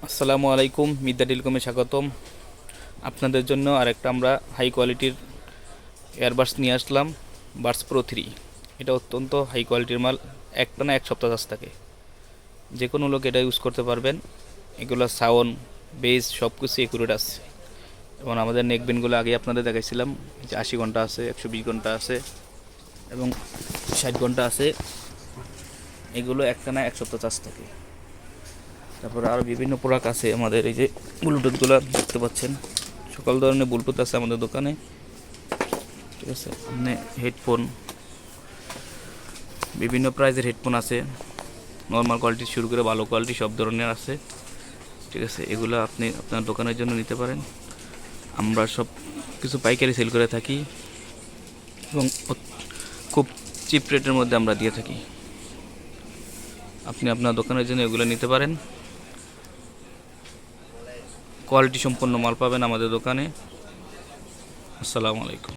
আসসালামু আলাইকুম, মিদ্যা টেলিকমে স্বাগতম। আপনাদের জন্য আরেকটা আমরা হাই কোয়ালিটির এয়ারবাডস নিয়ে আসলাম, বাডস প্রো 3। এটা অত্যন্ত হাই কোয়ালিটির মাল, একটানা এক সপ্তাহ চার্জ থাকে। যে কোনো লোক এটা ইউজ করতে পারবেন। এগুলো সাউন্ড, বেস সব কিছু একুরেট আছে। এবং আমাদের নেকবেনগুলো আগে আপনাদের দেখাইছিলাম, যে 80 ঘন্টা আছে, 120 ঘন্টা আছে এবং 60 ঘন্টা আছে। এগুলো একটানা এক সপ্তাহ চার্জ থাকে। তারপরে আরও বিভিন্ন প্রোডাক্ট আছে আমাদের। এই যে ব্লুটুথগুলো দেখতে পাচ্ছেন, সকল ধরনের ব্লুটুথ আছে আমাদের দোকানে, ঠিক আছে। মানে হেডফোন, বিভিন্ন প্রাইজের হেডফোন আছে, নর্মাল কোয়ালিটি শুরু করে ভালো কোয়ালিটি সব ধরনের আছে, ঠিক আছে। এগুলো আপনি আপনার দোকানের জন্য নিতে পারেন। আমরা সব কিছু পাইকারি সেল করে থাকি এবং খুব চিপ রেটের মধ্যে আমরা দিয়ে থাকি। আপনি আপনার দোকানের জন্য এগুলো নিতে পারেন। কোয়ালিটি সম্পন্ন মাল পাবেন আমাদের দোকানে। আসসালামু আলাইকুম।